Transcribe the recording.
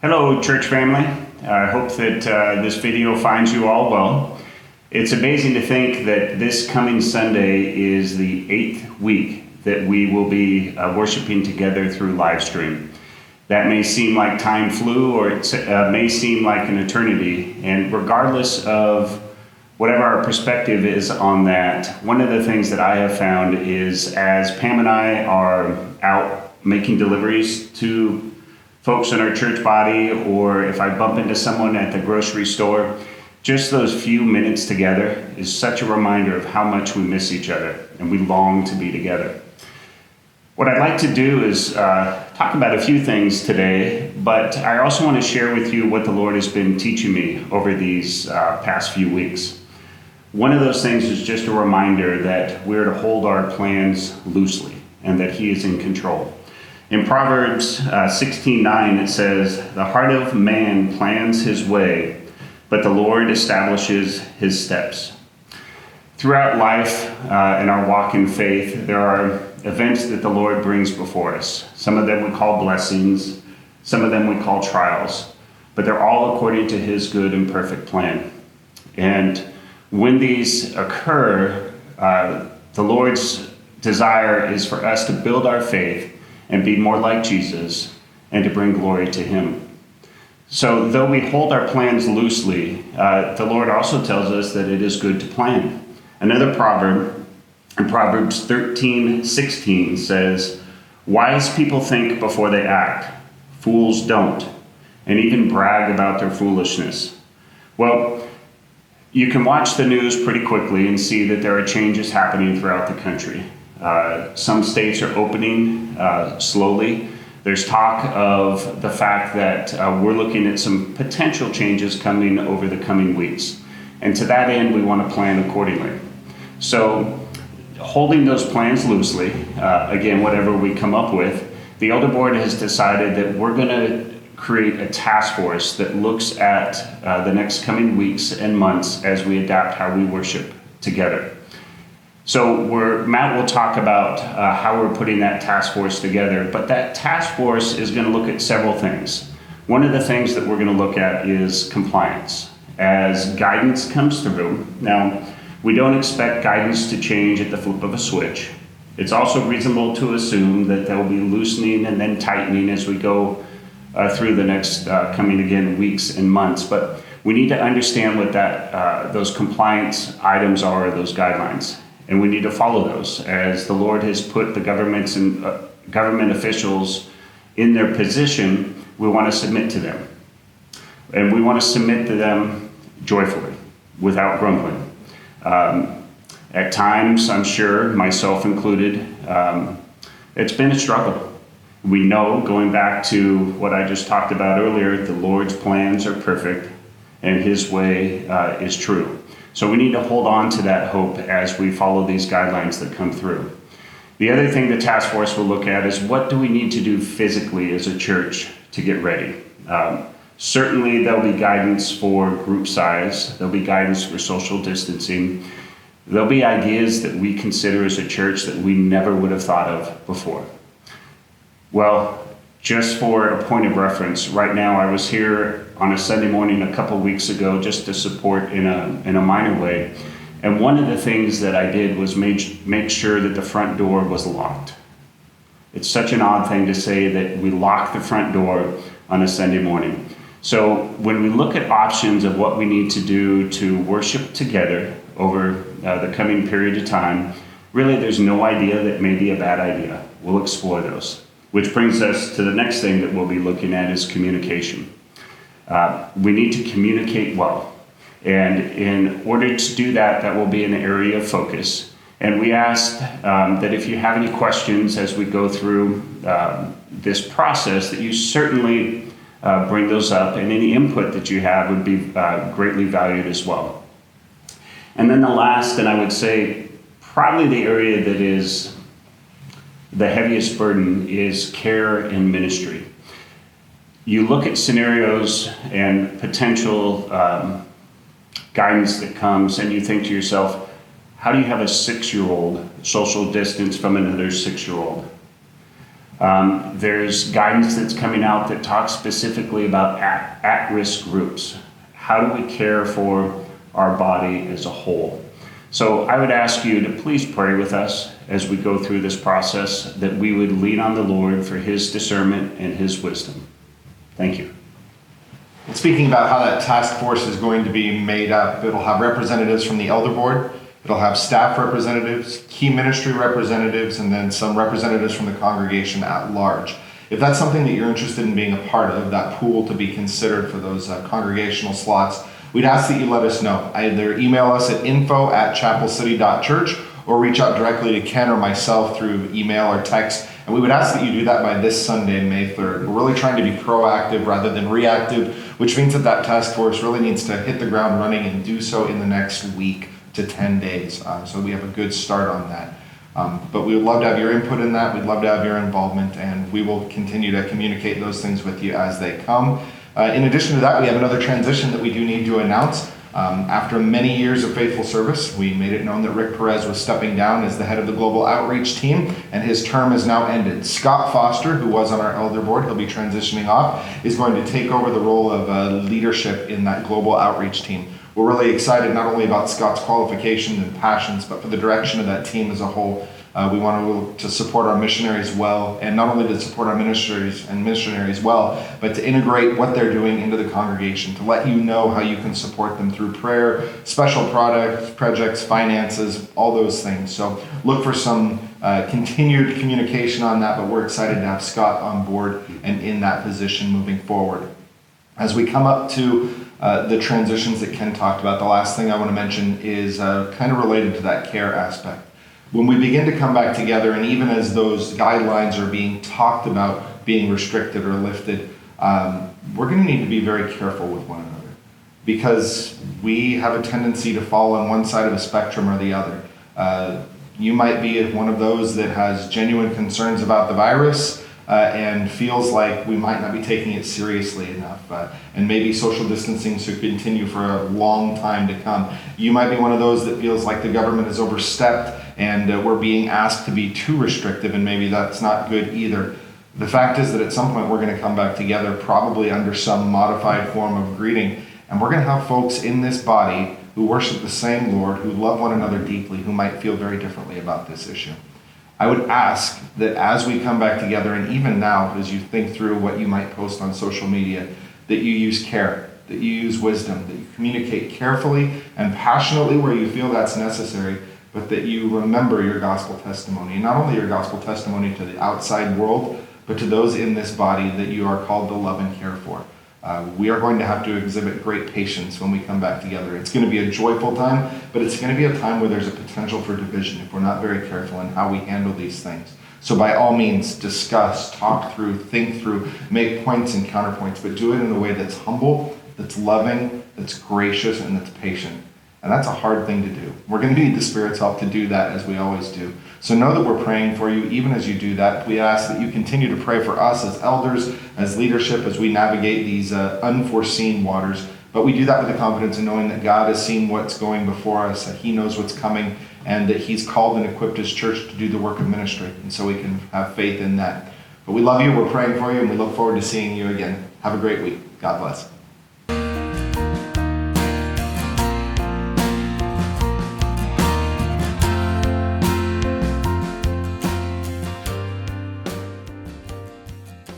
Hello, church family. I hope that this video finds you all well. It's amazing to think that this coming Sunday is the 8th week that we will be worshiping together through live stream. That may seem like time flew, or it may seem like an eternity. And regardless of whatever our perspective is on that, one of the things that I have found is as Pam and I are out making deliveries to folks in our church body, or if I bump into someone at the grocery store, just those few minutes together is such a reminder of how much we miss each other and we long to be together. What I'd like to do is talk about a few things today, but I also want to share with you what the Lord has been teaching me over these past few weeks. One of those things is just a reminder that we're to hold our plans loosely and that He is in control. In Proverbs 16:9, it says, "The heart of man plans his way, but the Lord establishes his steps." Throughout life and our walk in faith, there are events that the Lord brings before us. Some of them we call blessings, some of them we call trials, but they're all according to His good and perfect plan. And when these occur, the Lord's desire is for us to build our faith and be more like Jesus and to bring glory to Him. So though we hold our plans loosely, the Lord also tells us that it is good to plan. Another proverb in Proverbs 13:16 says, "Wise people think before they act, fools don't, and even brag about their foolishness." Well, you can watch the news pretty quickly and see that there are changes happening throughout the country. Some states are opening slowly. There's talk of the fact that we're looking at some potential changes coming over the coming weeks. And to that end, we want to plan accordingly. So holding those plans loosely, again, whatever we come up with, the Elder Board has decided that we're going to create a task force that looks at the next coming weeks and months as we adapt how we worship together. So Matt will talk about how we're putting that task force together, but that task force is going to look at several things. One of the things that we're going to look at is compliance as guidance comes through. Now, we don't expect guidance to change at the flip of a switch. It's also reasonable to assume that there will be loosening and then tightening as we go through the next coming again weeks and months, but we need to understand what those compliance items are, those guidelines. And we need to follow those as the Lord has put the governments and government officials in their position. We want to submit to them. And we want to submit to them joyfully, without grumbling. At times, I'm sure, myself included, it's been a struggle. We know, going back to what I just talked about earlier, the Lord's plans are perfect and His way is true. So we need to hold on to that hope as we follow these guidelines that come through. The other thing the task force will look at is what do we need to do physically as a church to get ready. Certainly there'll be guidance for group size, there'll be guidance for social distancing, there'll be ideas that we consider as a church that we never would have thought of before. Well, just for a point of reference, right now I was here on a Sunday morning a couple weeks ago just to support in a minor way. And one of the things that I did was make sure that the front door was locked. It's such an odd thing to say that we lock the front door on a Sunday morning. So when we look at options of what we need to do to worship together over the coming period of time, really there's no idea that may be a bad idea. We'll explore those. Which brings us to the next thing that we'll be looking at is communication. We need to communicate well. And in order to do that, that will be an area of focus. And we ask that if you have any questions as we go through this process, that you certainly bring those up, and any input that you have would be greatly valued as well. And then the last, and I would say probably the area that is the heaviest burden, is care and ministry. You look at scenarios and potential guidance that comes, and you think to yourself, how do you have a 6-year-old social distance from another 6-year-old? There's guidance that's coming out that talks specifically about at-risk groups. How do we care for our body as a whole? So I would ask you to please pray with us as we go through this process, that we would lean on the Lord for His discernment and His wisdom. Thank you. And speaking about how that task force is going to be made up, it'll have representatives from the elder board, it'll have staff representatives, key ministry representatives, and then some representatives from the congregation at large. If that's something that you're interested in being a part of, that pool to be considered for those congregational slots, we'd ask that you let us know. Either email us at info@chapelcity.church or reach out directly to Ken or myself through email or text. And we would ask that you do that by this Sunday, May 3rd. We're really trying to be proactive rather than reactive, which means that task force really needs to hit the ground running and do so in the next week to 10 days. So we have a good start on that. But we would love to have your input in that. We'd love to have your involvement, and we will continue to communicate those things with you as they come. In addition to that, we have another transition that we do need to announce. After many years of faithful service, we made it known that Rick Perez was stepping down as the head of the Global Outreach team, and his term has now ended. Scott Foster, who was on our elder board, he'll be transitioning off, is going to take over the role of leadership in that Global Outreach team. We're really excited not only about Scott's qualifications and passions, but for the direction of that team as a whole. We want to support our missionaries well, and not only to support our ministries and missionaries well, but to integrate what they're doing into the congregation, to let you know how you can support them through prayer, special projects, finances, all those things. So look for some continued communication on that, but we're excited to have Scott on board and in that position moving forward. As we come up to the transitions that Ken talked about, the last thing I want to mention is kind of related to that care aspect. When we begin to come back together, and even as those guidelines are being talked about being restricted or lifted, we're going to need to be very careful with one another, because we have a tendency to fall on one side of the spectrum or the other. You might be one of those that has genuine concerns about the virus and feels like we might not be taking it seriously enough, and maybe social distancing should continue for a long time to come. You might be one of those that feels like the government has overstepped and we're being asked to be too restrictive, and maybe that's not good either. The fact is that at some point we're going to come back together, probably under some modified form of greeting, and we're going to have folks in this body who worship the same Lord, who love one another deeply, who might feel very differently about this issue. I would ask that as we come back together, and even now as you think through what you might post on social media, that you use care, that you use wisdom, that you communicate carefully and passionately where you feel that's necessary, but that you remember your gospel testimony. And not only your gospel testimony to the outside world, but to those in this body that you are called to love and care for. We are going to have to exhibit great patience when we come back together. It's going to be a joyful time, but it's going to be a time where there's a potential for division if we're not very careful in how we handle these things. So by all means, discuss, talk through, think through, make points and counterpoints, but do it in a way that's humble, that's loving, that's gracious, and that's patient. And that's a hard thing to do. We're going to need the Spirit's help to do that, as we always do. So know that we're praying for you even as you do that. We ask that you continue to pray for us as elders, as leadership, as we navigate these unforeseen waters. But we do that with the confidence in knowing that God has seen what's going before us, that He knows what's coming, and that He's called and equipped His church to do the work of ministry. And so we can have faith in that. But we love you, we're praying for you, and we look forward to seeing you again. Have a great week. God bless.